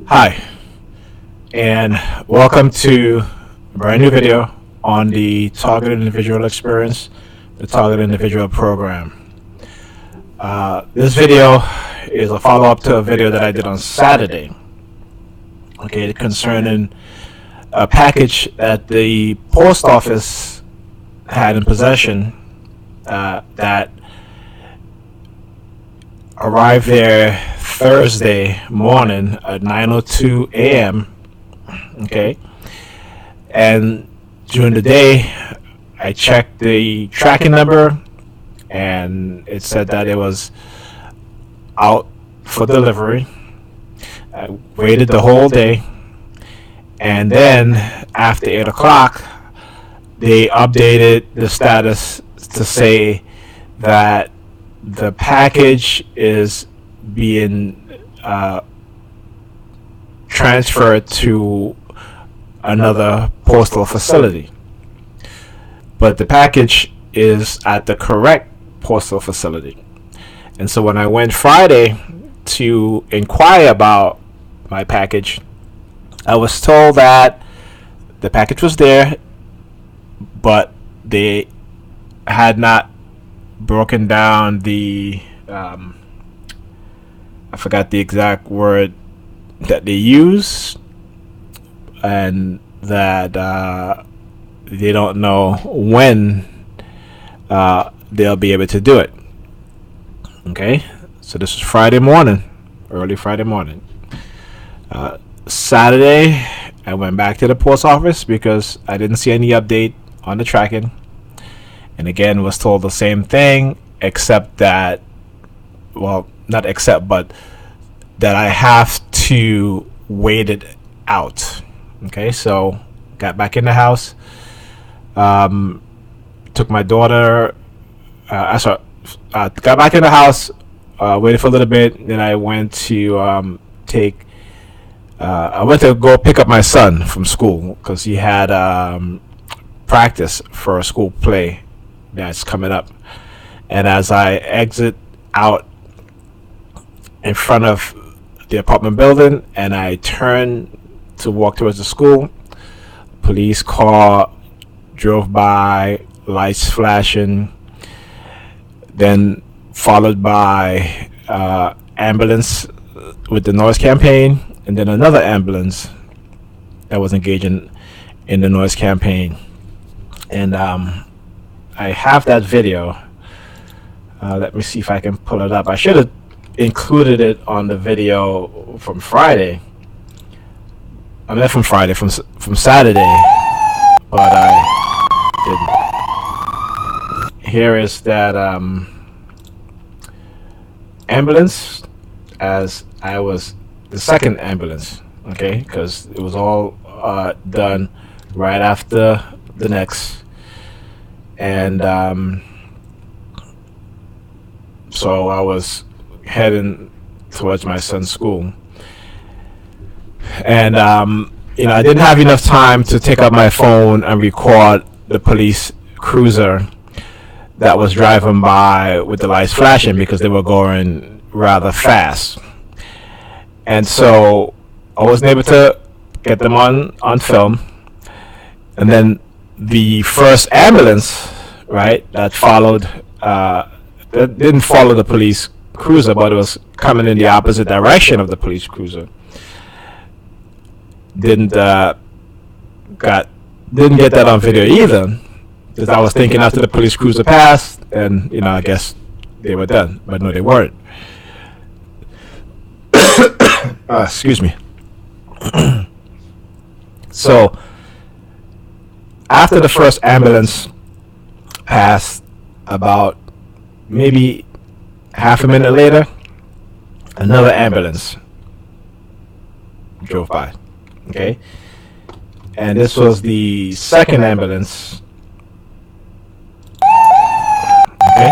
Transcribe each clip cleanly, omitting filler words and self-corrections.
Hi, and welcome to a brand new video on the Targeted Individual Experience, the Targeted Individual Program. This video is a follow-up to a video that I did on Saturday, okay, concerning a package that the post office had in possession that arrived there Thursday morning at 9:02 a.m. Okay, and during the day, I checked the tracking number, and it said that it was out for delivery. I waited the whole day, and then after 8 o'clock, they updated the status to say that the package is being transferred to another postal facility, but the package is at the correct postal facility. And so when I went Friday to inquire about my package, I was told that the package was there, but they had not broken down the I forgot the exact word that they use, and that they don't know when they'll be able to do it. Okay, so this is Friday morning, early Friday morning. Saturday, I went back to the post office because I didn't see any update on the tracking, and again was told the same thing, except that, well, not except, but that I have to wait it out. Okay, so got back in the house, took my daughter, got back in the house, waited for a little bit, then I went to I went to go pick up my son from school because he had practice for a school play that's coming up. And as I exit out in front of the apartment building and I turn to walk towards the school, police car drove by, lights flashing, then followed by ambulance with the noise campaign, and then another ambulance that was engaging in the noise campaign. And I have that video. Let me see if I can pull it up. I should have included it on the video from Friday. I mean, from Saturday, but I didn't. Here is that ambulance, as I was the second ambulance, okay, because it was all done right after the next. And so I was heading towards my son's school, and I didn't have enough time to take up my phone and record the police cruiser that was driving by with the lights flashing because they were going rather fast. And so I wasn't able to get them on film. And then the first ambulance, right, that followed, that didn't follow the police cruiser, but it was coming in the opposite direction of the police cruiser, didn't get that on video either, because I was thinking after the police cruiser passed, and I guess they were done, but no, they weren't. Excuse me. So after the first ambulance passed, about maybe half a minute later, another ambulance drove by. Okay, and this was the second ambulance. Okay,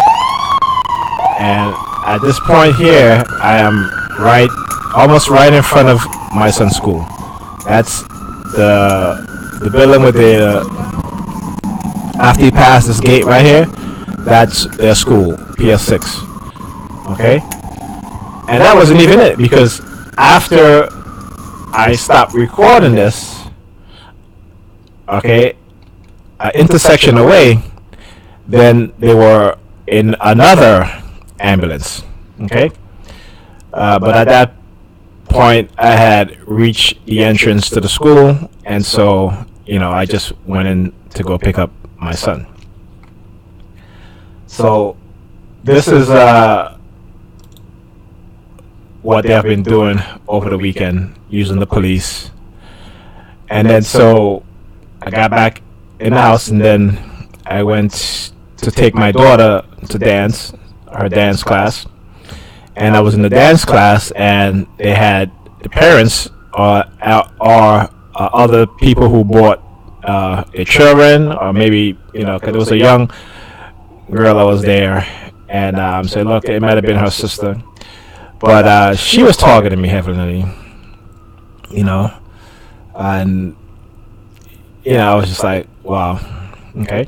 and at this point here, I am almost right in front of my son's school. That's the building with the after you pass this gate right here, that's their school, PS6. Okay, and that wasn't even it, because after I stopped recording this, okay, an intersection away, then they were in another ambulance, okay? But at that point, I had reached the entrance to the school, and so, I just went in to go pick up my son. So, this is what they have been doing over the weekend, using the police. And then so I got back in the house, and then I went to take my daughter to dance, her dance class. And I was in the dance class, and they had the parents or other people who brought their children, or maybe, because there was a young girl that was there, and so look, it might have been her sister. But she was targeting me heavily, and I was just like, wow, okay.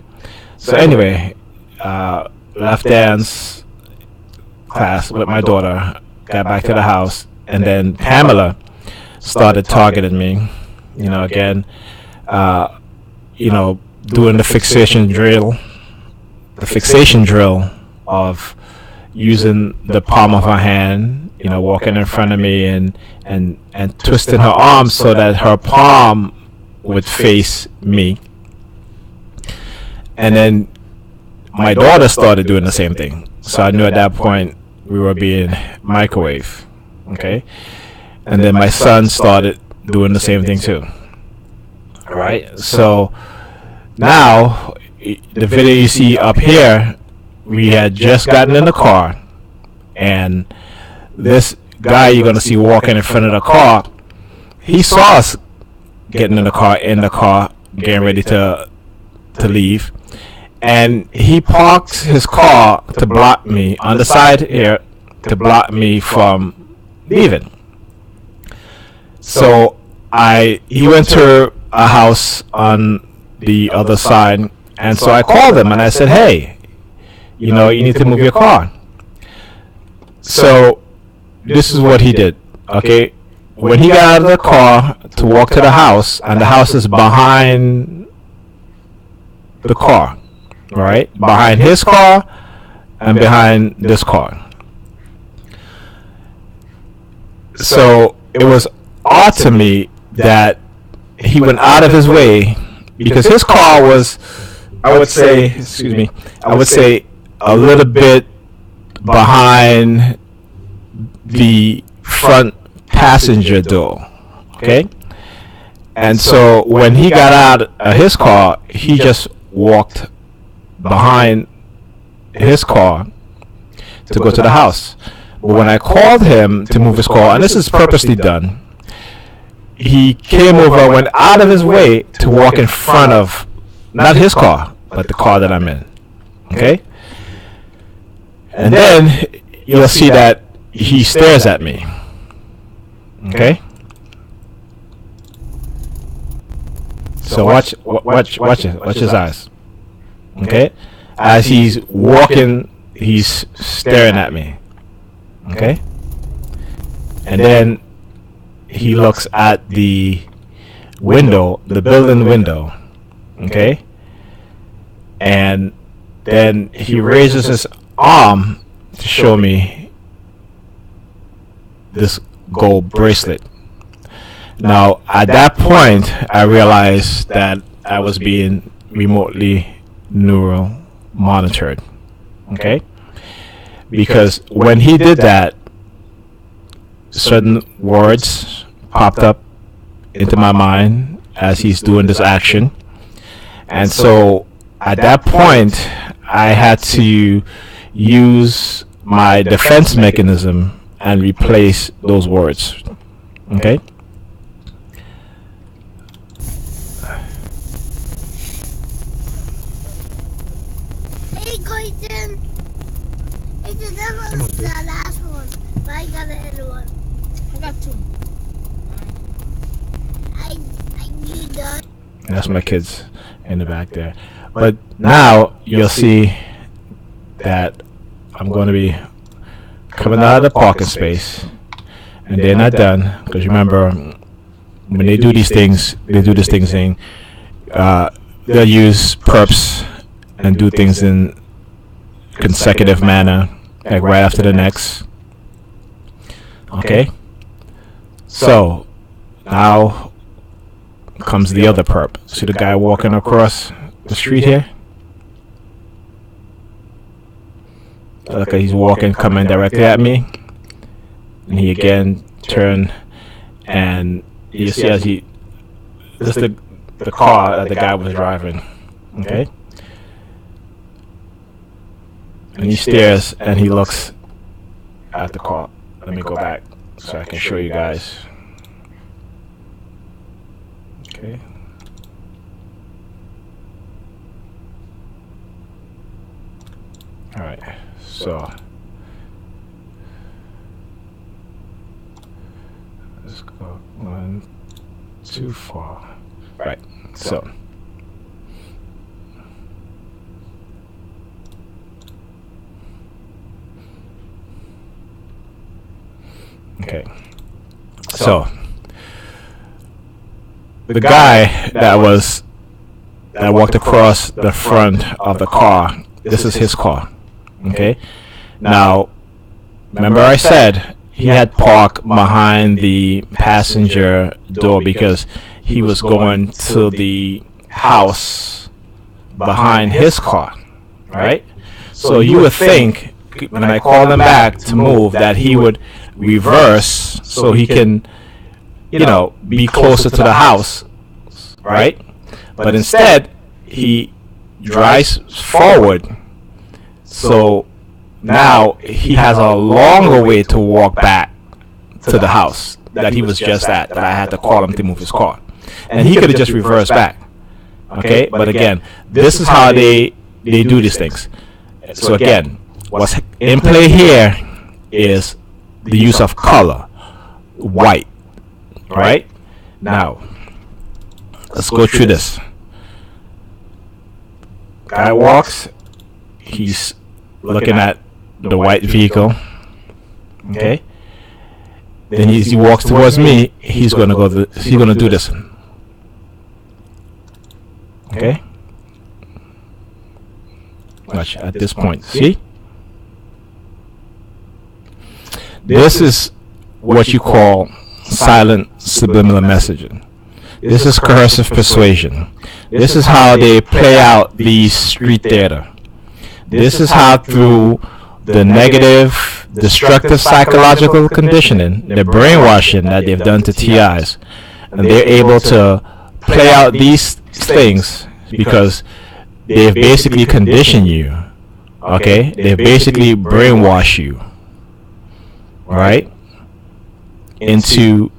So anyway, left dance class with my daughter, got back to the house, and then Pamela started targeting me, again, doing the fixation drill of using the palm of her hand, walking in front of me and twisting her arm so that her palm would face me. And then my daughter started doing the same thing. So I knew at that point we were being microwaved, okay? And then my son started doing the same thing too. All right? So now, the video you see up here, we had just gotten in the car, and this guy you're going to see walking in front of the car, he saw us getting in the car, getting ready to leave, and he parked his car to block me on the side here, to block me from leaving. So he went to a house on the other side, and so I called him and I said, hey, you need to move your car. So this is what he did, okay? When he got out of the car to walk to the house, and the house is behind the car, right? Behind his car and behind this car. So it was odd to me that he went out of his way, because his car was, I would say a little bit behind the front passenger door, okay? And so when he got out of his car, he just walked behind his car to go to the house. But when I called him to move his car, and this is purposely done, he came over, went out of his way to walk in front of, not his car, but the car that I'm in, okay? And then you'll see that he stares at me, okay? So watch his eyes, okay? As he's walking, he's staring at me, okay? And then he looks at the window, the building window, okay? And then he raises his arm to show me this gold bracelet. Now, at that point, I realized that I was being remotely neural monitored, okay? Because when he did that, certain words popped up into my mind as he's doing this action. And so at that point, I had to use my defense mechanism and replace those words, okay? Hey, Clayton. That was the last one, but I got another one. I got two. I need that. That's my kids in the back there. But now you'll see that I'm going to be coming out of the parking space, and they're not done, because remember, when they do these things, they do this thing saying they'll use perps and do things in consecutive manner, like right after the next. Okay? So, now comes the other perp. See the guy walking across the street here? Look, he's walking, coming directly at me. And he again turned, and you see as he, this is the car that the guy was driving. Okay? And he stares and he looks at the car. Let me go back so I can show you guys. Okay. All right. So let's go 1, 2, 4. Right. So. Okay. So the guy that walked across the front of the car, this is his car. Okay. Now, remember I said he had parked behind the passenger door because he was going to the house behind his car, right? So you would think when I called him back to move that he would reverse so he can, be closer to the house, right? But instead, he drives forward. So now he has a longer way to walk back to the house that he was just at, that I had to call him to move his car. And he could have just reversed back. Okay? But again, this is how they do these things. So again, what's in play here is the use of color, white, right? Now, let's go through this. Guy walks, he's looking at the white vehicle, okay? Then he walks towards me, he's gonna do this, okay? Watch at this point, see? This is what you call silent subliminal messaging. This is coercive persuasion. This is how they play out these street theater. This is how through the negative, destructive psychological conditioning, the brainwashing that they've done to TIs, and they're able to play out these things because they've basically conditioned you. Okay? They've basically brainwashed you. Right? Into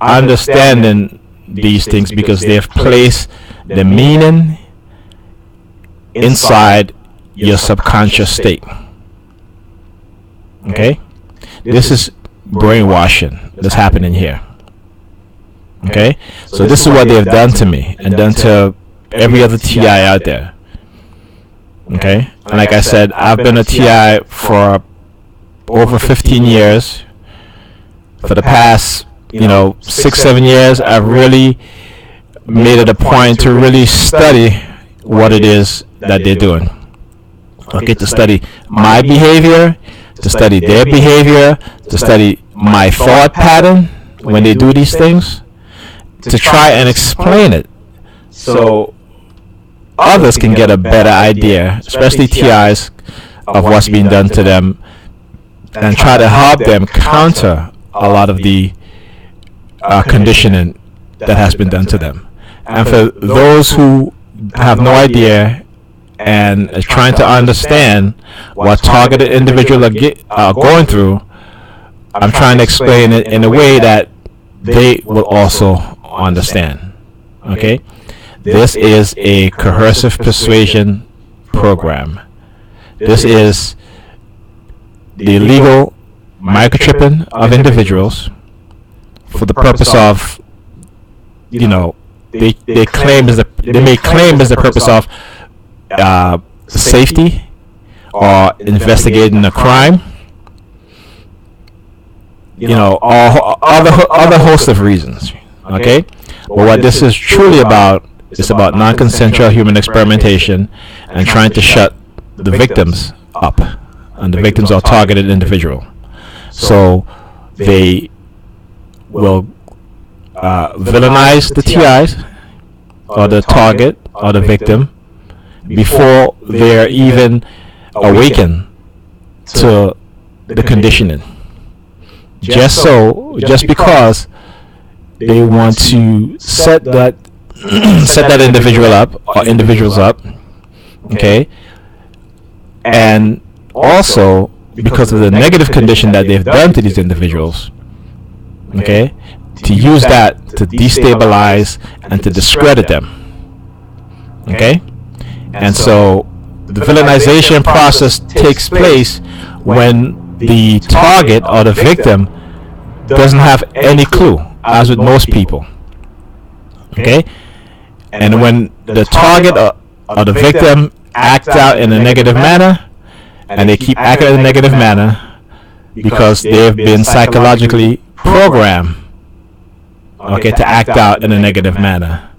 understanding these things because they've placed the meaning inside your subconscious state. Okay? This is brainwashing that's happening here. Okay? So this is what they've done to me and done to every other TI out there. Okay? And like I said, I've been a TI for over 15 years. For the past, 6-7 years, I've really made it a point to really study what it is that they're doing. Okay, to study my behavior, to study their behavior, to study my thought pattern when they do these things, to try and explain it so others can get a better idea, especially TIs, of what's being done to them, and try to help them counter a lot of the conditioning that has been done to them. And for those who have no idea and are trying to understand what targeted individuals are going through, I'm trying to explain it in a way that they will also understand. Okay? This is a coercive persuasion program. This is the illegal microchipping of individuals for the purpose of, they may claim as the purpose of safety or investigating a crime. or other host of reasons. Okay, but what this is truly about is about non-consensual human experimentation and trying to shut the victims up, and the victims are targeted individual. So they will villainize the TIs or the target or the victim before they're even awakened to the conditioning. Just because they want to set that individual up or individuals up, okay, and also because of the negative condition that they've done to these individuals, okay, to use that to destabilize and to discredit them, okay. And so the villainization process takes place when the target or the victim doesn't have any clue, as with most people, okay. And when the target or the victim acts out in a negative manner, and they keep acting in a negative manner because they've been psychologically programmed, okay, to act out in a negative manner,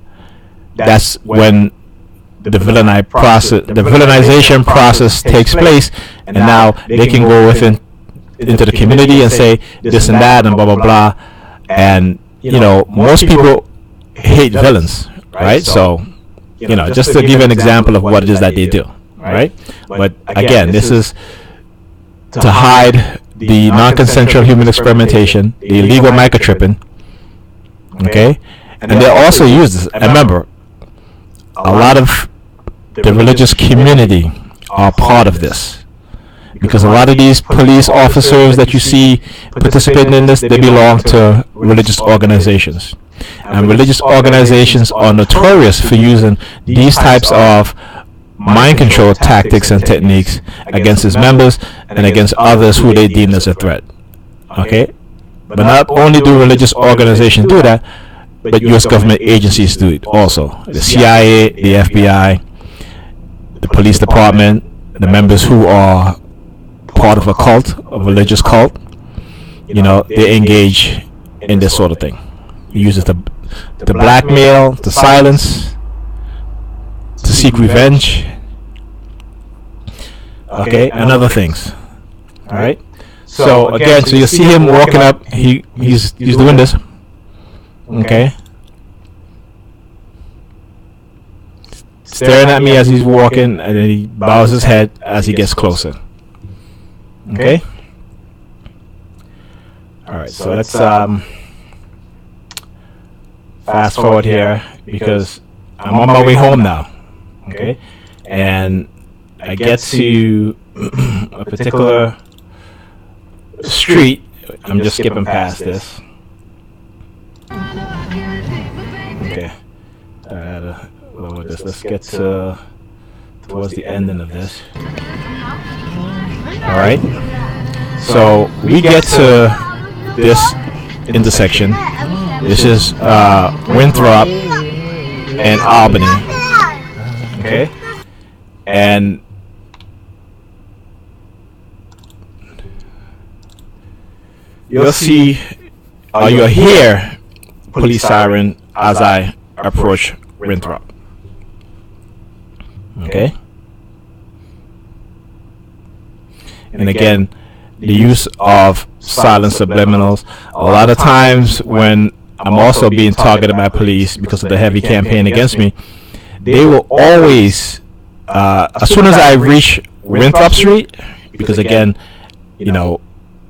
that's when the villainization process takes place, and now they can go into the community and say this and that and blah blah blah, and most people hate villains, right? So just to give an example of what it is that they do, right? But again, this is to hide the non-consensual human experimentation, the illegal microchipping, okay? And they also use this. Remember, a lot of the religious community are part of this, because a lot of these police officers that you see participating in this, they belong to religious organizations, and religious organizations are notorious for using these types of mind control tactics and techniques against its members and against others who they deem as a threat, okay. But not only do religious organizations do that, but U.S. government agencies do it also. The CIA, the FBI, the police department, the members who are part of a cult, a religious cult, they engage in this sort of thing. They use it to blackmail, to silence, to seek revenge, okay, and other things. All right. So again, so you see him walking up. He's doing this. Okay. Staring at me as he's walking, and then he bows his head as he gets closer. Okay. All right. So let's fast forward here, because I'm on my way home now. Okay. And I get to a particular street. I'm just skipping past this. Okay. Lower this. Let's get towards the ending of this. All right. So we get to this intersection. This is Winthrop and Albany. Okay. And you'll see, you'll hear police siren as I approach Winthrop. Okay. And again, the use of silent subliminals. A lot of times when I'm also being targeted by police because of the heavy campaign against me, they will always, as soon as I reach Winthrop Street, because again,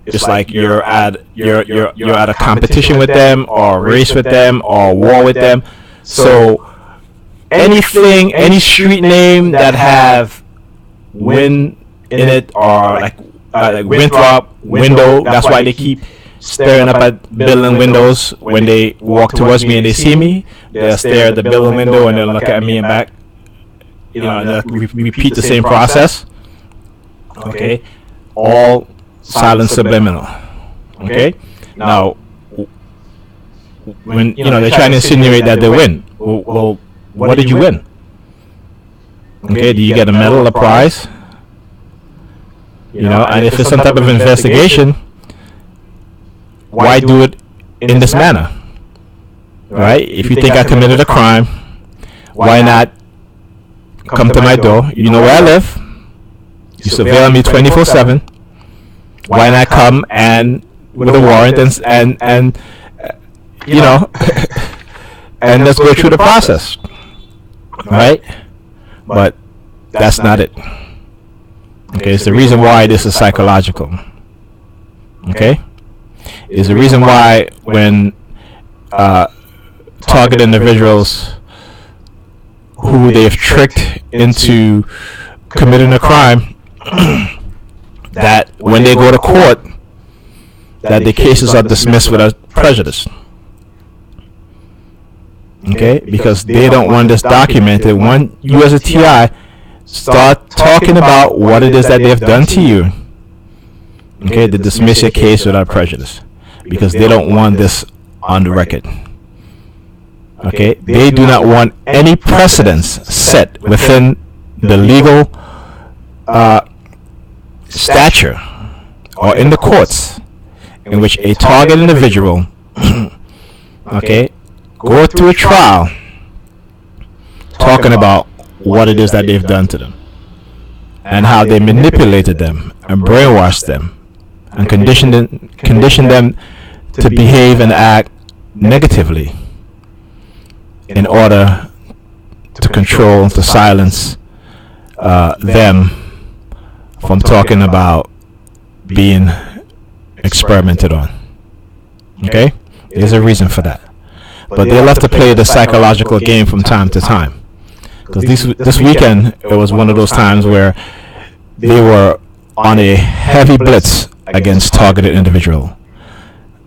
just like you're at a competition with them, or race with them, or war with them. So anything, any street name that have Win in it, or like Winthrop, window, that's why they keep staring up at building windows when they walk towards me and they see me. They'll stare at the building window and they'll look at me and back. And they'll repeat the same process. Okay, all silent subliminal. Okay, now when they're trying to insinuate that they win, well, what did you win? Okay, do you get a medal, a prize? And if it's some type of investigation, why do it in this manner? Right? If you think I committed a crime, why not come to my door? You know where I live. You surveil me 24/7. Why not come and with a warrant and you know, and let's go through the process, right? But that's not it. Okay, it's the reason why this is psychological. Okay, it's the reason why when target individuals who they've tricked into committing a crime, that when they go to court, that the cases are dismissed without prejudice. Okay, because they don't want this documented. When you as a TI start talking about what it is that they've done to you, okay, they dismiss your case without prejudice because they don't want this on the record. Okay, they do not want any precedents set within the legal stature or in the courts in which a target individual okay, go through a trial talking about what it is that they've done to them and how they manipulated them and brainwashed them and conditioned them to behave and act negatively in order to control, to silence them from talking about being experimented on. Okay? There's a reason for that. But they love to play the psychological game from time to time. Because this weekend, it was one of those times where they were on a heavy blitz against targeted individual.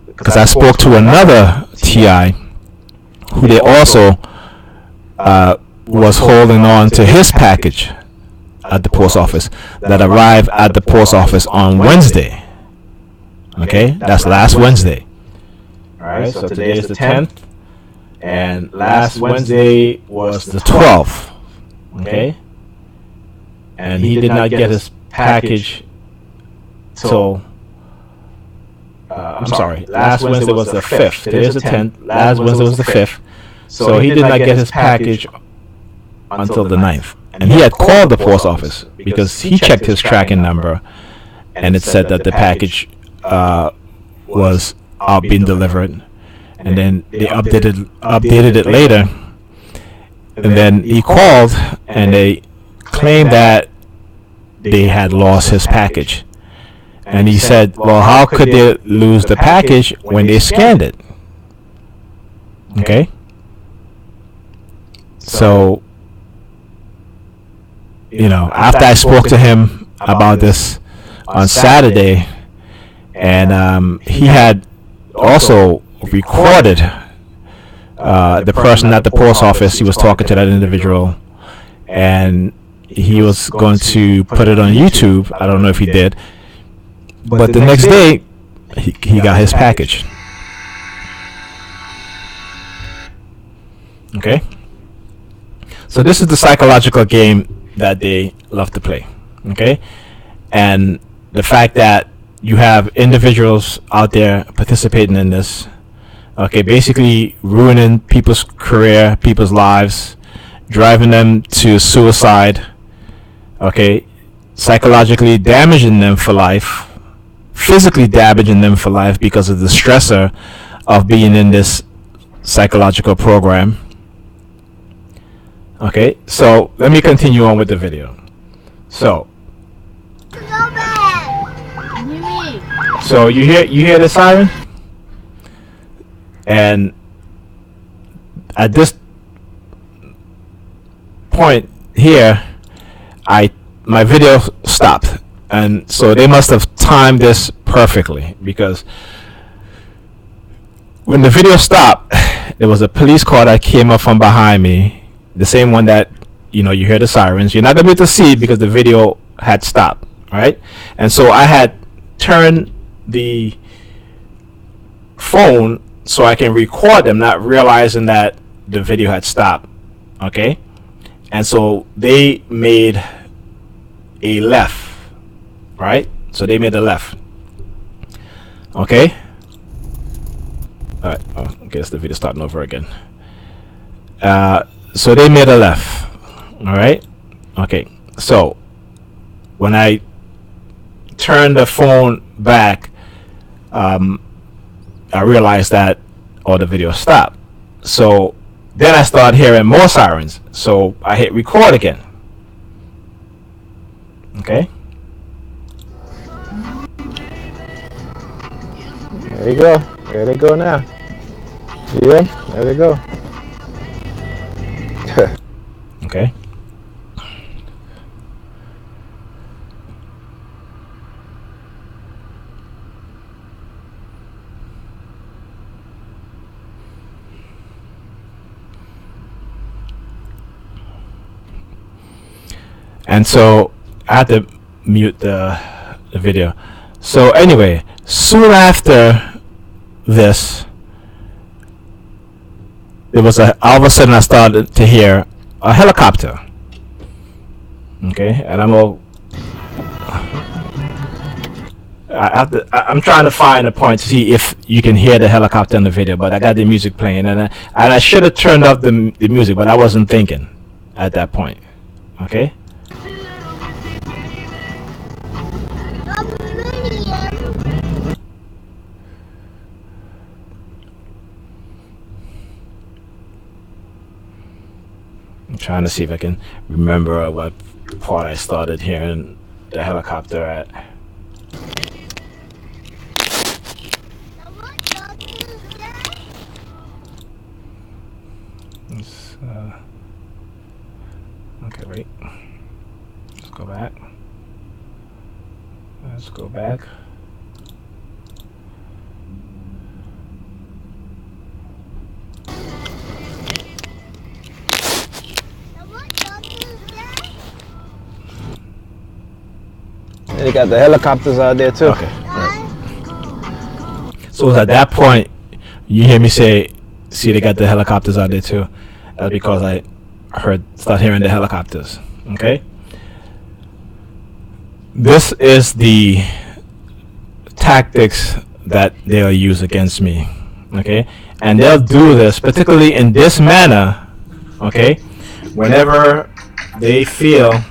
Because I spoke to another TI who they also was holding on to his package at the post office that arrived at the post office on Wednesday. Okay, that's last Wednesday. All right, so today is the 10th, and last Wednesday was the 12th. Okay, and he did not get his package till I'm sorry, last Wednesday was the 5th. Today is the 10th. Last Wednesday was the 5th. So he did not get his package until the 9th. And he had called the post office because he checked his tracking number and it said that the package was being delivered. And then they updated it later. And then he called and they claimed that they had lost his package. And he said, well, how could they lose the package when they scanned it? Okay. So, you know, after I spoke to him about this on Saturday, and he had also recorded the person at the post office. He was talking to that individual, and he was going to put it on YouTube. I don't know if he did. But the next day, he got his package. Okay? So this is the psychological game that they love to play. Okay? And the fact that you have individuals out there participating in this, okay, basically ruining people's career, people's lives, driving them to suicide, okay, psychologically damaging them for life, physically damaging them for life because of the stressor of being in this psychological program. Okay, so let me continue on with the video. So you hear the siren, and at this point here, my video stopped. And so they must have timed this perfectly, because when the video stopped, there was a police car that came up from behind me, the same one that, you hear the sirens. You're not going to be able to see it because the video had stopped, right? And so I had turned the phone so I can record them, not realizing that the video had stopped, okay? And so they made a left. Right? So they made a left. Okay? Okay, it's the video starting over again. So they made a left. All right. Okay. So when I turned the phone back, I realized that the video stopped. So then I started hearing more sirens. So I hit record again. Okay. There you go. There they go now. Yeah, there they go. Okay. And so I had to mute the video. So anyway, soon after this, it was all of a sudden I started to hear a helicopter. Okay, and I'm trying to find a point to see if you can hear the helicopter in the video, but I got the music playing, and I should have turned off the music, but I wasn't thinking at that point. Okay. I'm trying to see if I can remember what part I started hearing the helicopter at. Okay, wait. Let's go back. Let's go back. They got the helicopters out there too. Okay. Right. So at that point, you hear me say, "See, they got the helicopters out there too." That's because I start hearing the helicopters. Okay. This is the tactics that they'll use against me. Okay, and they'll do this particularly in this manner. Okay, whenever they feel,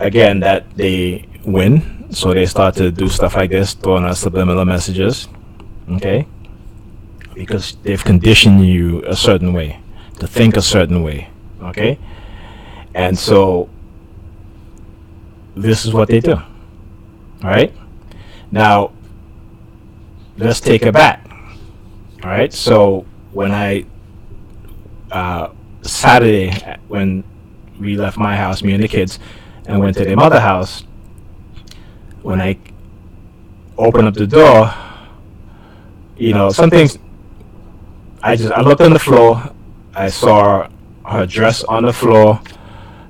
again, that they win, so they start to do stuff like this, throwing out subliminal messages. Okay, because they've conditioned you a certain way, to think a certain way. Okay, and so this is what they do. All right, now let's take it back. All right, so when I Saturday, when we left my house, me and the kids, and went to their mother's house, when I opened up the door, some things, I looked on the floor. I saw her dress on the floor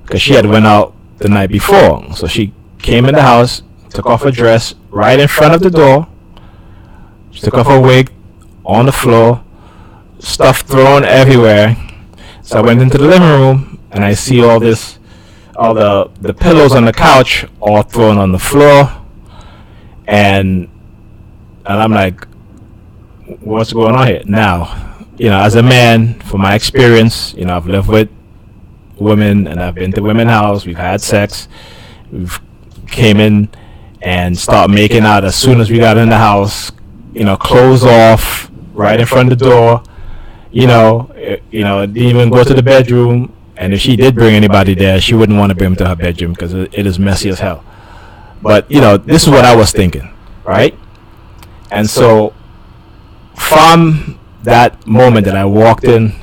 because she had went out the night before. So she came in the house, took off her dress right in front of the door. She took off her wig on the floor, stuff thrown everywhere. So I went into the living room and I see all the pillows on the couch all thrown on the floor, and I'm like, what's going on here? Now, as a man, from my experience, I've lived with women and I've been to women's house. We've had sex. We've came in and start making out as soon as we got in the house. Clothes off right in front of the door. Didn't even go to the bedroom. And if she did bring anybody there, she wouldn't want to bring them to her bedroom because it is messy as hell. But, this is what I was thinking, right? And so from that moment that I walked in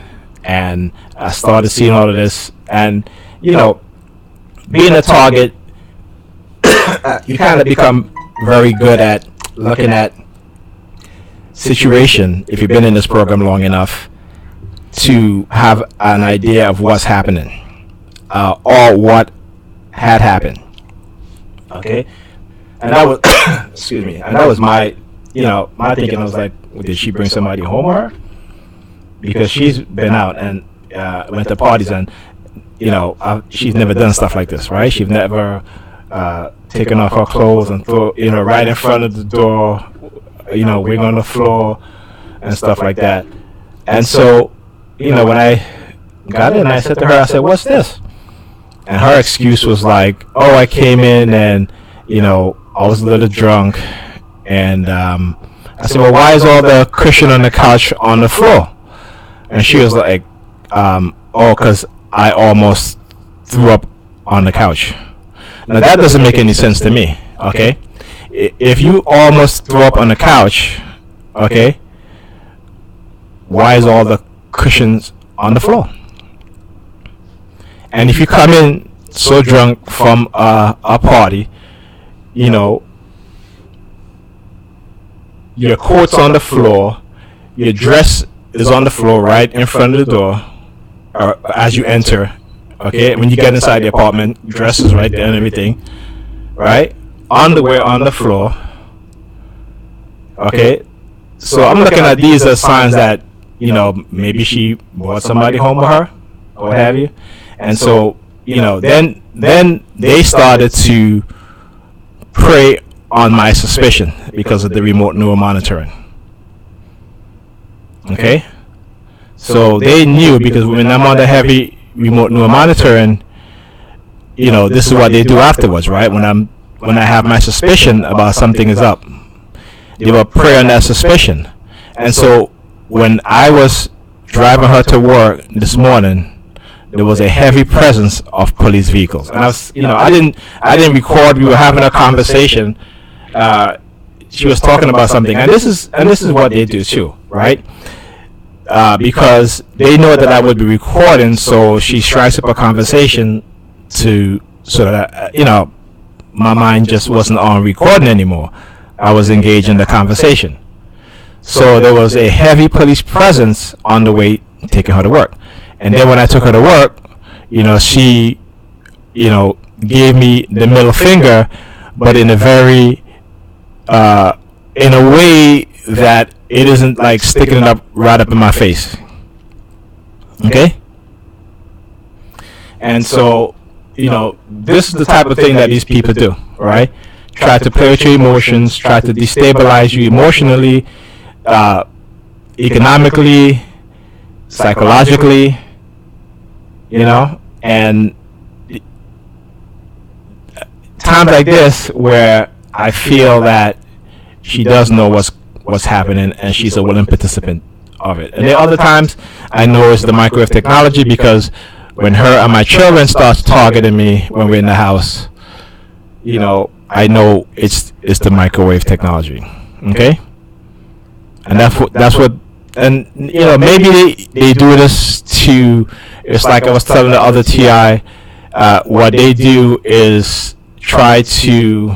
and I started seeing all of this, and, being a target, you kind of become very good at looking at situation, if you've been in this program long enough, to have an idea of what's happening, or what had happened. Okay, and that was excuse me, and that was my my thinking. I was like, did she bring somebody home with her? Because she's been out and went to parties, and she's never done stuff like this, right? She's never taken off her clothes and throw right in front of the door, wig on the floor and stuff like that. And so, when I got in, I said to her, I said, "What's this?" And her excuse was like, "Oh, I came in and, I was a little drunk." And I said, "Well, why is all the cushion on the couch on the floor?" And she was like, "Oh, because I almost threw up on the couch." Now, that doesn't make any sense to me, okay? If you almost threw up on the couch, okay, why is all the cushions on the floor? And if you come in so drunk from a party, your coat's on the floor, your dress is on the floor right in front of the door, or as you enter, okay? When you get inside the apartment, dress is right there and everything, right? Underwear on the floor, okay? So I'm looking at these as signs that, maybe she brought somebody home with her, or what have you. And so, then they started to prey on my suspicion because of the remote neural monitoring. Okay? So they knew, because when I'm on the heavy remote neural monitoring, this is what they do afterwards, right? When I have my suspicion about something is up, they will prey on that suspicion. And so when I was driving her to work this morning, there was a heavy presence of police vehicles, and I didn't record. We were having a conversation. She was talking about something, and this is what they do too, right? Because they know that I would be recording, so she strikes up a conversation so that my mind just wasn't on recording anymore. I was engaged in the conversation. So there was a heavy police presence on the way taking her to work. And then when I took her to work, she, gave me the middle finger, but in a very, in a way that it isn't like sticking it up right up in my face. Okay? And so, this is the type of thing that these people do, right? Try to play with your emotions, try to destabilize you emotionally, economically, psychologically, and times like this where I feel that she does know what's happening and she's a willing participant of it. And there are other times I know it's the microwave technology, because when her and my children start targeting me when we're in the house, I know it's the microwave technology. Okay? And that's what and maybe they do this to, it's like I was telling the other TI, what they do is try to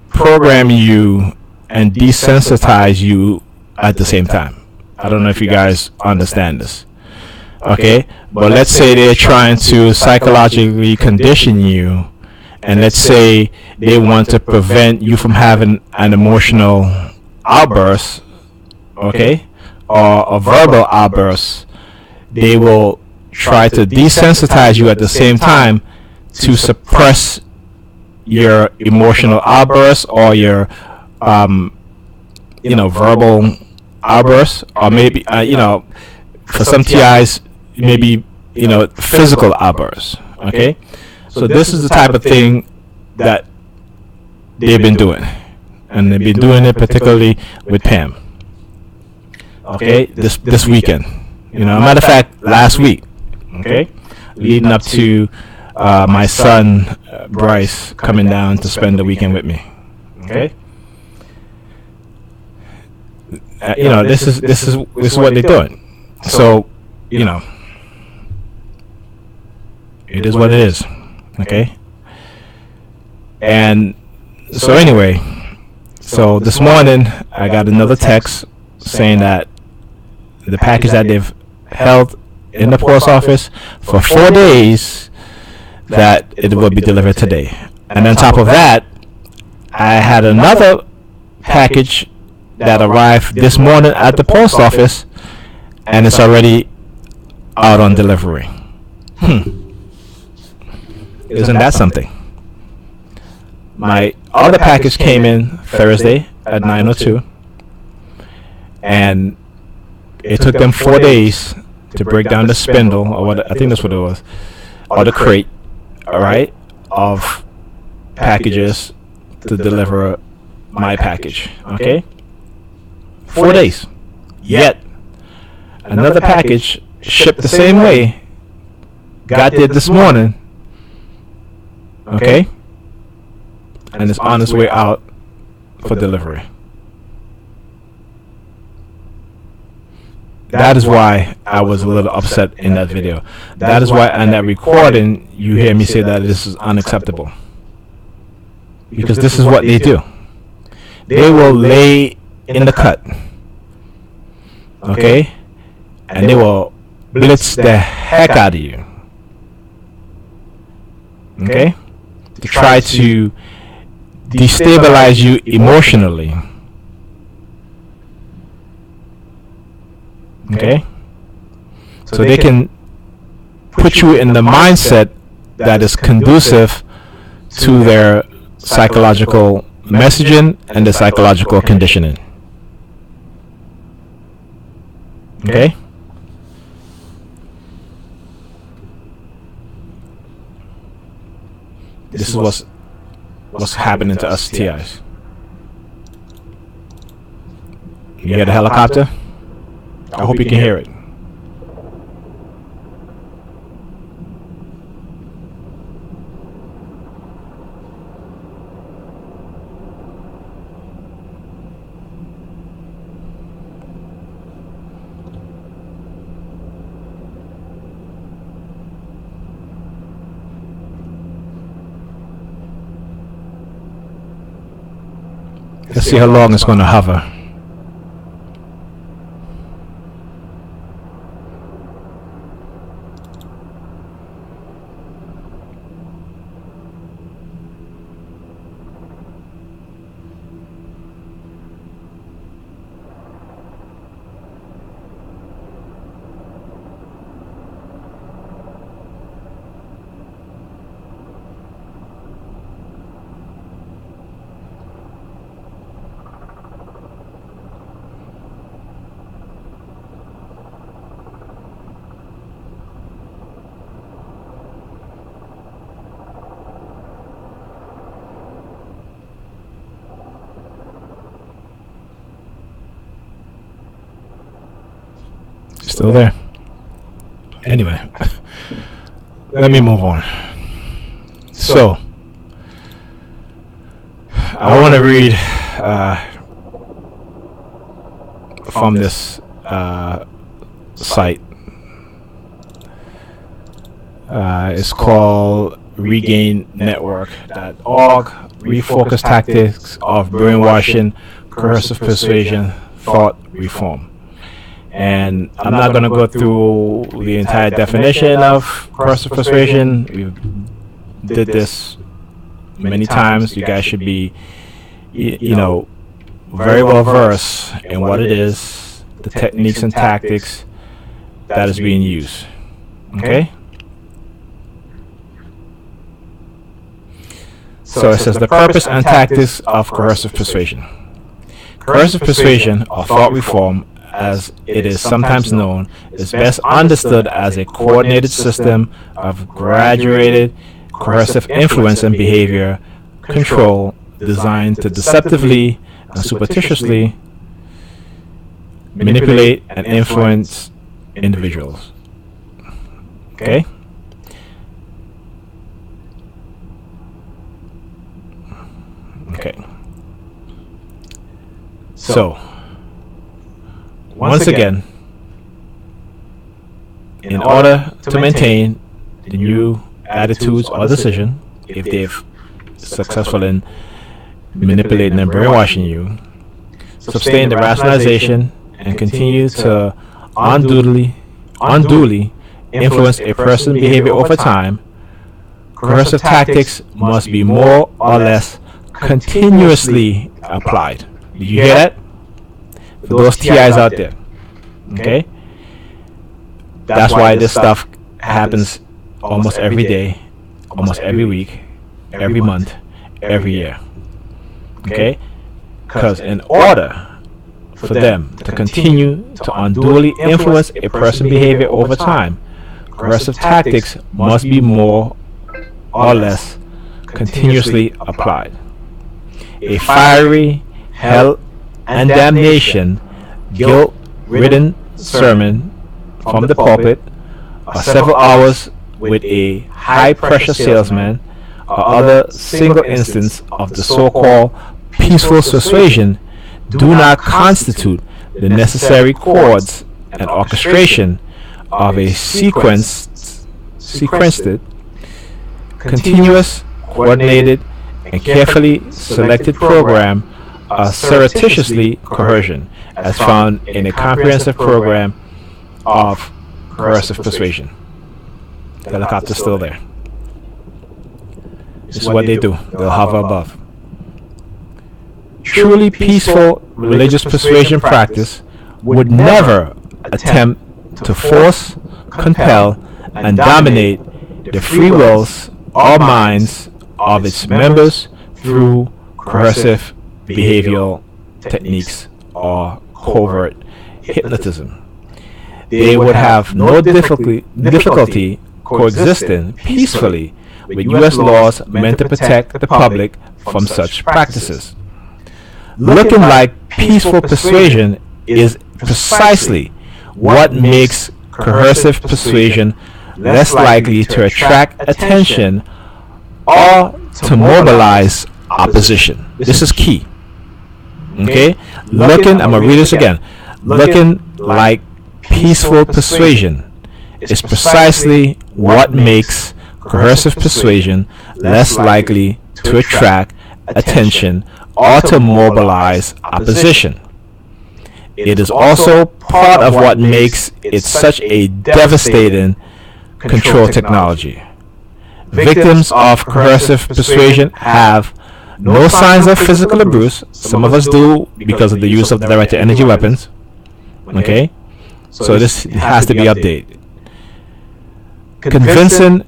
program you and desensitize you at the same time. I don't know if you guys understand this. Okay? But let's say they're trying to psychologically condition you, and let's say they want to prevent you from having an emotional outburst, okay, or a verbal outburst. They will try to desensitize you at the same time to suppress your emotional outburst or your verbal outburst, or maybe for some TIs maybe physical outbursts. Okay, so this is the type of thing that they've been doing, and they've been doing it particularly with Pam. Okay, this weekend, matter of fact, last week. Okay, leading up to my son Bryce coming down to spend the weekend with me. Okay, this is what they're doing. So it is what it is. Okay, and so anyway, so this morning I got another text saying that the package that they've held in the post office for 4 days, that it will be delivered today. And on top of that, I had another package that arrived this morning at the post office, and it's already out on delivery. Isn't that something? My other package came in Thursday at 9:02, and it took them 4 days to break down the spindle, or what I think that's what it was, or the crate, all right, of packages to deliver my package. Okay, 4 days. Yet another package shipped the same way got there this morning. Okay, and it's on its way out for delivery. That is why I was a little upset in that video. That is why in that recording you hear me say that this is unacceptable. Because this is what they do. They will lay in the cut. Okay? And they will blitz the heck out of you. Okay? To try to destabilize you emotionally. Okay? So they can put you in the mindset that is conducive to their psychological messaging and the psychological conditioning. Okay? This is what's happening to us TIs. You hear the helicopter? I hope you can hear it. Let's see how long it's going to hover. Still there. Anyway, let me move on. So, I want to read from this site. It's called regainnetwork.org. Refocus tactics of brainwashing, coercive persuasion, thought reform. And I'm not going to go through the entire definition of coercive persuasion. We did this many times. You guys should be, you know, very well versed in what it is, the techniques and tactics that is being used. Okay? So it says the purpose and tactics of coercive persuasion. Coercive persuasion, or thought reform, as it is sometimes known, is best understood as a coordinated system of graduated coercive influence and behavior control designed to deceptively and surreptitiously manipulate and influence individuals. Okay? Okay. So, once again, in order to maintain the new attitudes or decision, if they've successful in manipulating and brainwashing you, sustain the rationalization and continue to unduly influence a person's behavior over time, coercive tactics must be more or less continuously applied. Did you hear that? For those TIs out there, okay? That's why this stuff happens almost every day almost every week, every month, every year. Okay? Because in order for them to continue to unduly influence a person's behavior over time, coercive tactics must be more or less continuously applied. A fiery, hell and damnation, guilt-ridden sermon from the pulpit, or several hours with a high-pressure salesman, or other single instance of the so-called peaceful persuasion do not constitute the necessary chords and orchestration of a sequenced, continuous, coordinated, and carefully selected program of surreptitiously coercion, as found in a comprehensive program of coercive persuasion. The helicopter's still there. This is what they do. They'll hover above. Truly peaceful religious persuasion practice would never attempt to force, compel, and dominate the free wills or minds of its members through coercive behavioral techniques or covert hypnotism. They would have no difficulty coexisting peacefully with U.S. laws meant to protect the public from such practices. Looking like peaceful persuasion is precisely what makes coercive persuasion less likely to attract attention or to mobilize opposition. This is key. Okay? I'm going to read this again. Looking like peaceful persuasion is precisely what makes coercive persuasion less likely to attract attention or to mobilize opposition. It is also part of what makes it such a devastating control technology. Victims of coercive persuasion have no signs of physical abuse. Some of us do because of the use of directed energy weapons. Okay? So this has to be updated. Convincing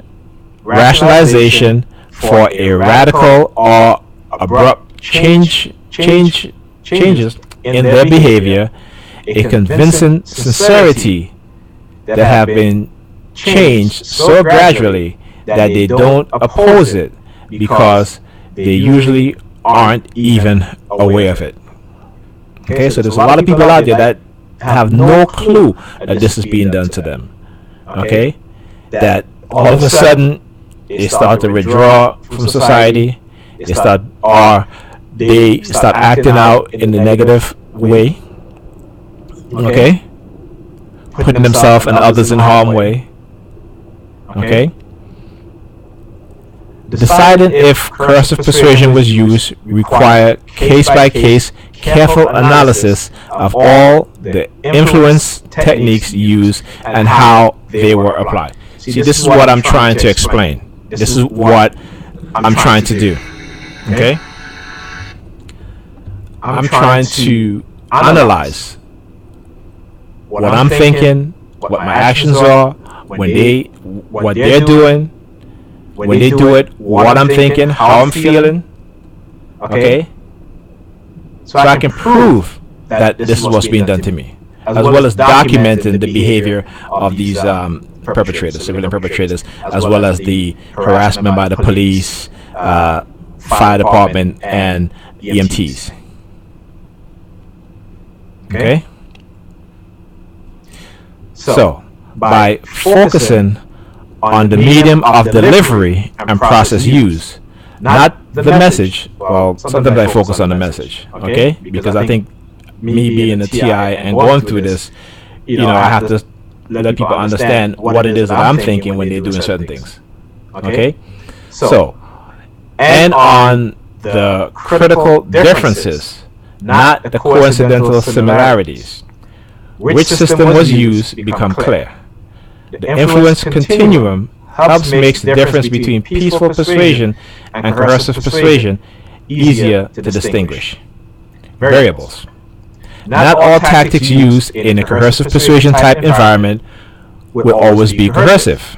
rationalization for a radical or abrupt changes in their behavior, a convincing sincerity that have been changed so gradually that they don't oppose it because they usually aren't even aware of it. Okay, so there's a lot of people out there that have no clue that this is being done to them. Okay, that all of a sudden they start to withdraw from society. They start acting out in the negative way. Okay, putting themselves and others in harm's way. Okay. Deciding if coercive persuasion was used required case-by-case careful analysis of all the influence techniques used and how they were applied. See, this is what I'm trying to explain. This is what I'm trying to do. Okay? I'm trying to analyze what I'm thinking, what my actions are, what they're doing, when they do it, what I'm thinking, how I'm feeling. Okay? So I can prove that this is what's being done to me, as well as documenting the behavior of these perpetrators, civilian perpetrators, as well as the harassment by the police, fire department, and EMTs. Okay? So, by focusing on the medium of delivery and process used, not the message. Well, sometimes I focus on the message, okay? Because I think me being a TI and going through this, I have to let people understand what it is that I'm thinking when they're doing certain things, okay? So, and on the critical differences, not the coincidental similarities. Which system was used become clear. The influence continuum helps makes the difference between peaceful persuasion and coercive persuasion easier to distinguish. Variables. Not all tactics used in a coercive persuasion type environment will always be coercive.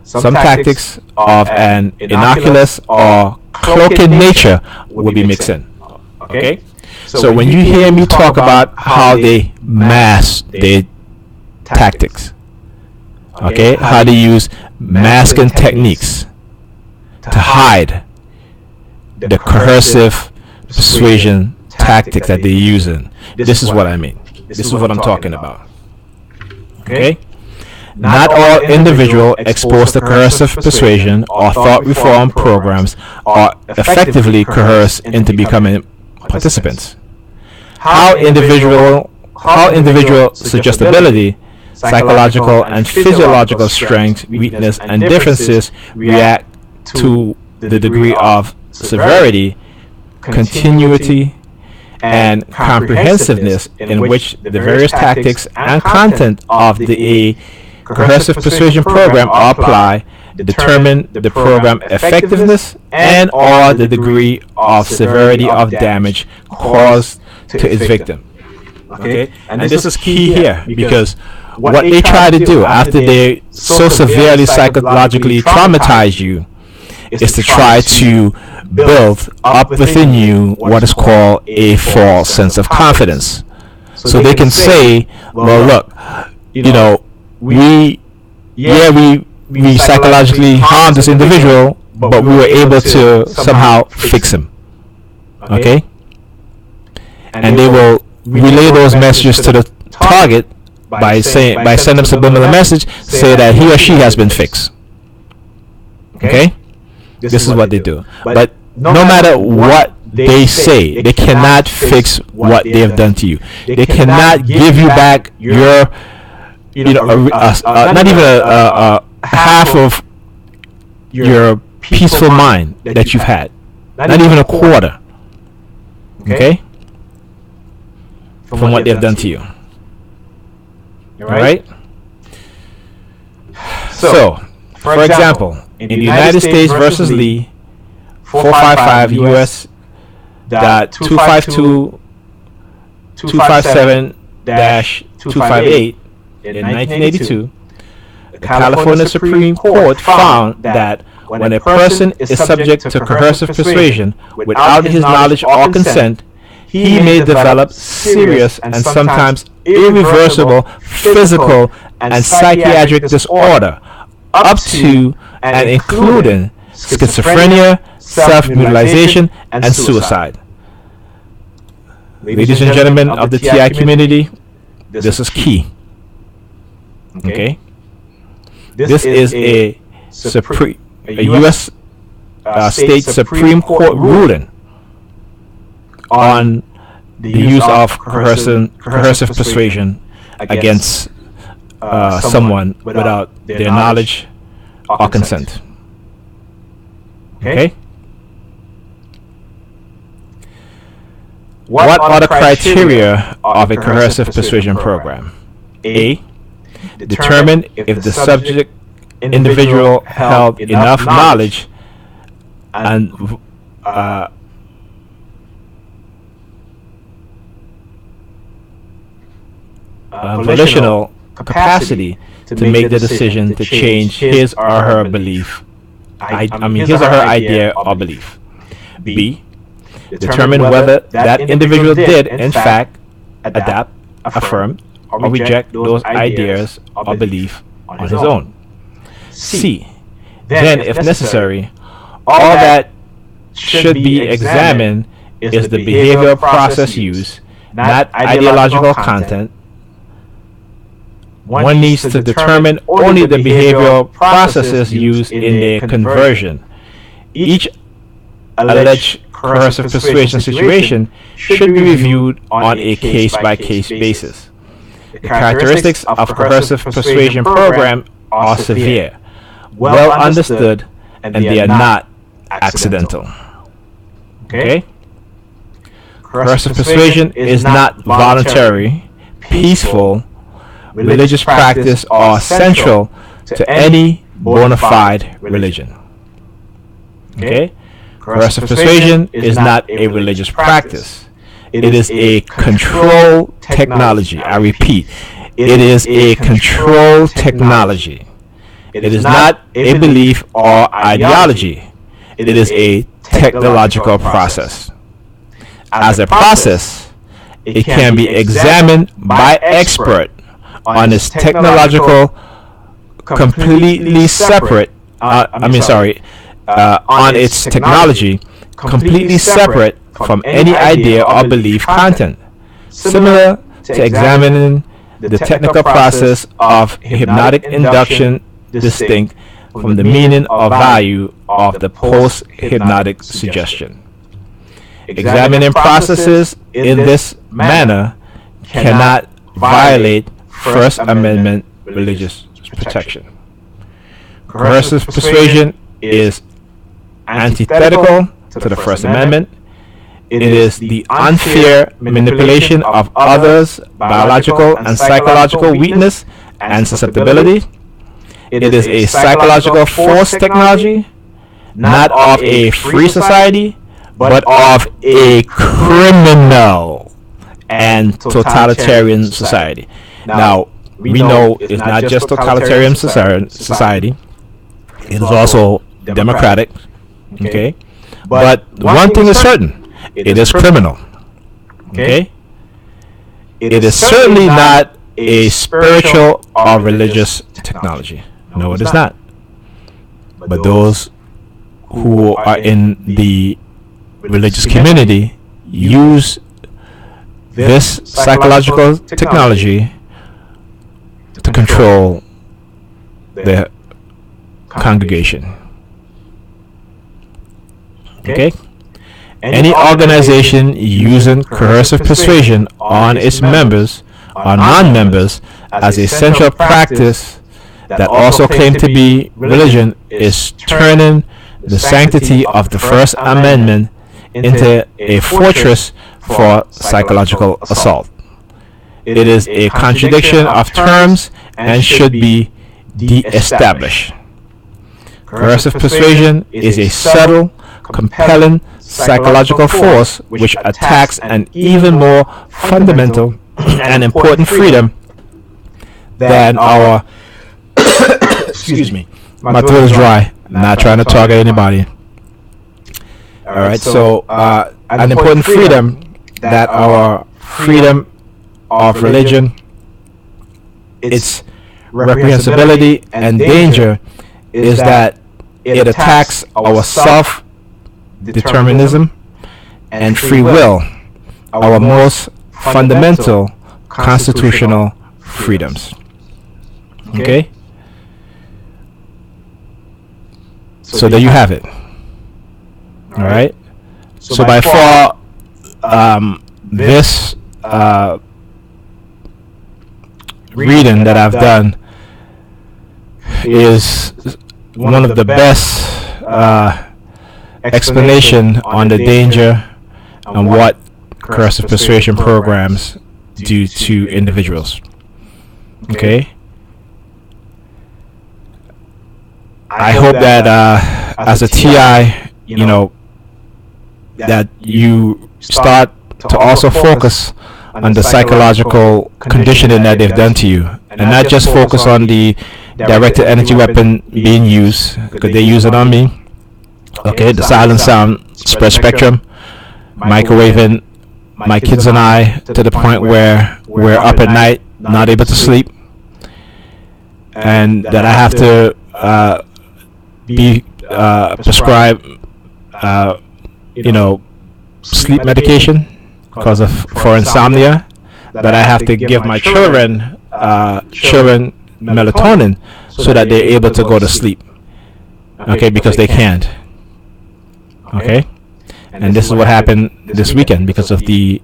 some tactics of an innocuous or cloaking nature will be mixed in. Okay? So when you hear me talk about how they mask their tactics, okay, how they use masking techniques to hide the coercive persuasion tactics that they're using, this is what I mean. This is what I'm talking about. Okay? Not all individuals exposed to coercive persuasion or thought reform programs are effectively coerced into becoming participants. How individual suggestibility, psychological and physiological strength, weakness, and differences react to the degree of severity, continuity, and comprehensiveness in which the various tactics and content of the coercive persuasion program are applied determine the program effectiveness and or the degree of severity of damage caused to its victim. Okay, and this is key here because what they try to do after they so severely psychologically traumatize you is to try to build up within you what is called a false sense of confidence. So they can say, well, look, we psychologically harmed this individual, but we were able to somehow fix him. Okay? And they will relay those messages to the target by sending a subliminal message, say that he or she has been fixed. Okay? This is what they do. But no matter what they say, they cannot fix what they have done to you. They cannot give you back your, not even a half of your peaceful mind that you've had. Not even a quarter. Okay? From what they've done to you. Alright? So, for example, in the United States versus Lee, 455 US .252 257-258 in 1982, the California Supreme Court found that when a person is subject to coercive persuasion without his knowledge or consent, he may develop serious and sometimes irreversible physical and psychiatric disorder, up to and including schizophrenia, self-mutilation, and suicide. Ladies and gentlemen of the TI community, this is key. Okay? This is a U.S. State Supreme Court ruling on the use of coercive persuasion against someone without their knowledge or consent. Okay? What are the criteria of a coercive persuasion program? A. Determine if the subject individual held enough knowledge and volitional capacity to make the decision to change his or her belief. I mean his or her idea or belief. B. Determine whether that individual did in fact adapt, affirm, or reject those ideas or belief on his own. C. Then, if necessary, all that should be examined is the behavioral process used, not ideological content. One needs to determine only the behavioral processes used in their conversion. Each alleged coercive persuasion situation should be reviewed on a case-by-case basis. The characteristics of coercive persuasion program are severe, well understood, and they are not accidental. Okay? Coercive persuasion is not voluntary, peaceful, religious practice or central to any bona fide religion. Okay? Coercive persuasion is not a religious practice. It is a control technology. I repeat, it is a control technology. It is not a belief or ideology. It is a technological process. As a process, it can be examined by expert on its technological completely separate on its technology completely separate from any idea or belief content, similar to examining the technical process of hypnotic induction distinct from the meaning or value of the post-hypnotic suggestion. Examining processes in this manner cannot violate First Amendment religious protection. Coercive persuasion is antithetical to the First Amendment. It is the unfair manipulation of others' biological and psychological weakness and susceptibility. It is a psychological force technology, not of a free society, but of a criminal and totalitarian society. Now, we know it's not just totalitarian society. It is also democratic, okay? But one thing is certain. It is criminal, okay? It is certainly not a spiritual or religious technology. No, it is not. But those who are in the religious community use this psychological technology to control their congregation. Okay? Any organization using coercive persuasion on its members or non-members as a central practice that also claim to be religion is turning the sanctity of the First Amendment into a fortress for psychological assault. It is a contradiction of terms and should be de-established. Coercive persuasion is a subtle, compelling psychological force which attacks an even more fundamental and important freedom than our excuse me, my throat is dry. I'm not trying to target anybody. Alright, so an important freedom that our freedom of religion, its reprehensibility and danger is that it attacks our self-determinism and free will, our most fundamental constitutional freedoms. Okay? So there you have it. Alright? So by far, this reading that I've done is one of the best explanation on the danger and what coercive persuasion programs do to individuals. Okay? I hope that as a TI, that you start to also focus on the psychological conditioning that they've done to you, and not just focus on the directed energy weapon being used, because they use it on me. Okay, the silent sound spread spectrum, microwaving my kids and I to the point where we're up at night, not able to sleep, and that I have to be prescribed, sleep medication for insomnia, that I have to give my children melatonin so that they're able to go to sleep. Okay, because they can't. Okay, and this is what happened this weekend because of the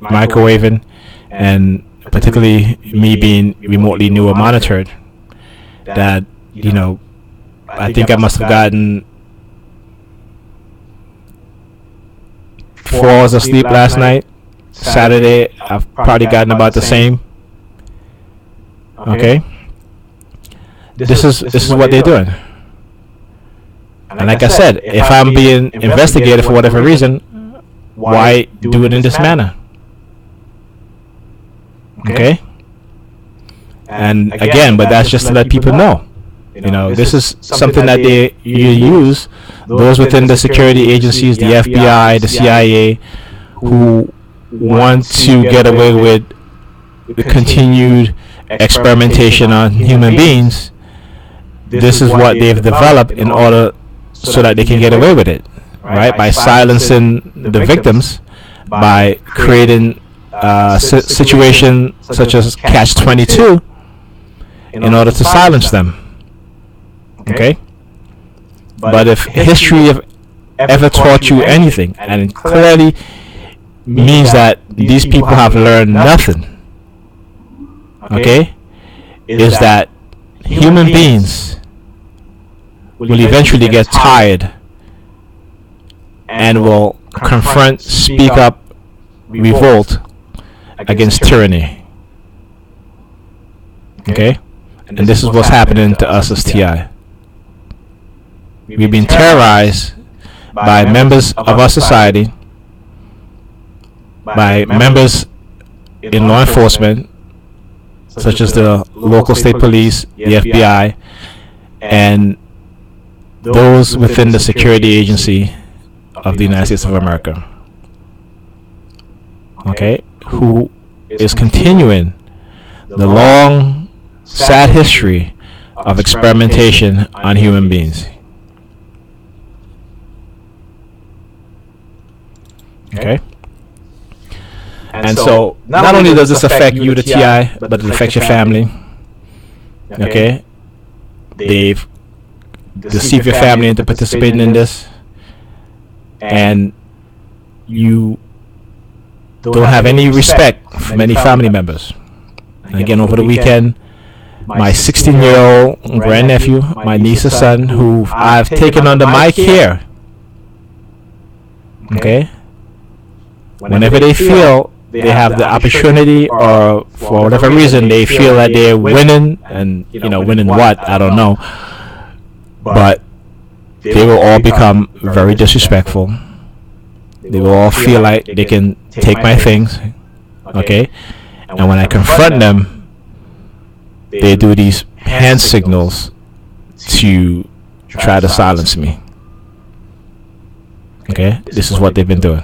microwaving, and particularly me being remotely neural monitored. That I think I must have gotten 4 hours of sleep last night. Saturday, I've probably gotten about the same. Okay, this is what they're doing. And like I said, if I'm being investigated for whatever reason, why do it in this manner? Okay? And again, but that's just to let people know. This is something that you use, those within the security agencies, the FBI, the CIA, who want to get away with the continued experimentation on human beings. This is what they've developed in order so that they can get away with it, right? By silencing the victims, by creating a situation such as Catch-22 in order to silence them. Okay? But if history have ever taught you anything, and it clearly means that these people have learned nothing, okay, is that human beings will eventually get tired and will confront, speak up, revolt against tyranny. Okay? And this is what's happening to us as TI. We've been terrorized by members of our society, by members in law enforcement, such as the local state police, the FBI, and those within the security agency of the United States of America. Okay? Who is continuing the long, sad history of experimentation on human beings. Okay? And so, not only does this affect you, the TI, but it affects your family. Okay? They've deceived your family into participating in this. And you don't have any respect from any family members. And again, over the weekend, my 16-year-old grandnephew, my niece's son, who I've taken under my care, okay, whenever they feel they have the opportunity, or for whatever reason they feel that they're winning, and winning what, I don't know, but they will all become very disrespectful. They will all feel like they can take my things, okay, and when I confront them, they do these hand signals to try to silence me. Okay, this is what they've been doing.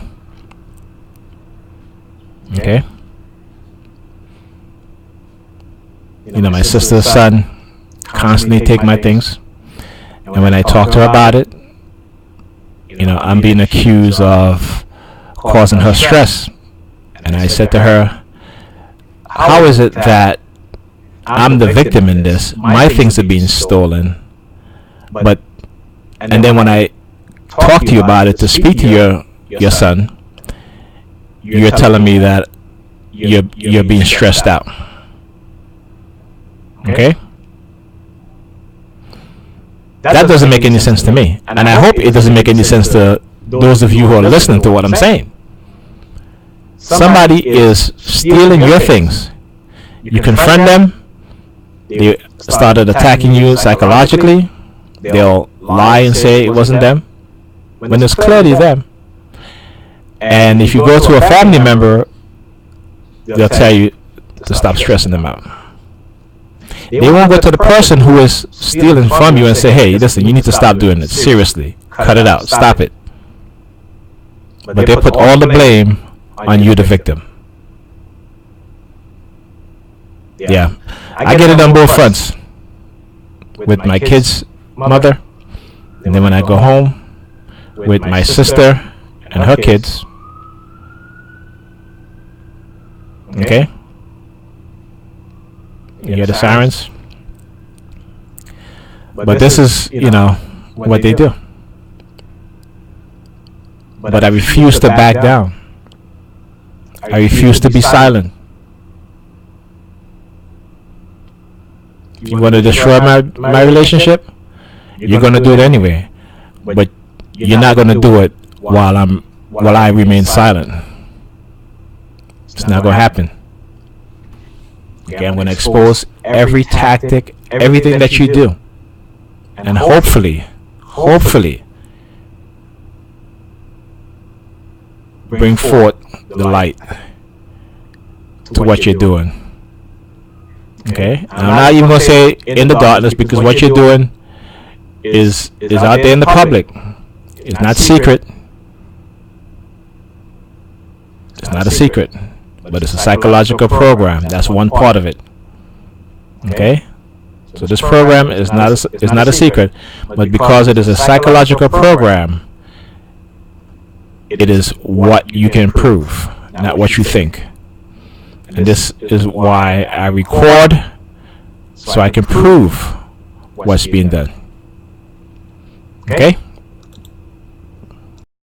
Okay, my sister's son constantly take my things, and when I talk to her about it, I'm being accused of causing her stress. And I said to her, how is it that I'm the victim in this? My things are being stolen. And then when I talk to you about it, to speak to your son, you're telling me that you're being stressed out. Okay? That doesn't make any sense to me. And I hope it doesn't make any sense to those of you who are listening to what I'm saying. Somebody is stealing your things. You confront them. They started attacking you psychologically. They'll lie and say it wasn't them, when it's clearly them. And if you go to a family member, they'll tell you to stop stressing them out. They won't go to the person who is stealing from you and say, hey, listen, you need to stop doing it. Seriously. Cut it out. Stop it. But they put all the blame on you, the victim. Yeah. I get it on both fronts. With my kid's mother, and then when I go home, with my sister and her kids. Okay? You hear the sirens? But this is, what they do. But I refuse to back down. I refuse to be silent. You want to destroy my relationship? You're going to do it anyway. But you're not going to do it while I remain silent. It's not going to happen. Okay, I'm going to expose every tactic, everything that you do. And hopefully, bring forth the light to what you're doing. Okay, and I'm not even gonna say in the darkness, because what you're doing is out there in the public. It's not secret. It's not a secret, but it's a psychological program. That's one part of it. Okay, so this program is not a secret, but because it is a psychological program, it is what you can prove, not what you think. And this is why I record, so I can prove what's being done. Okay?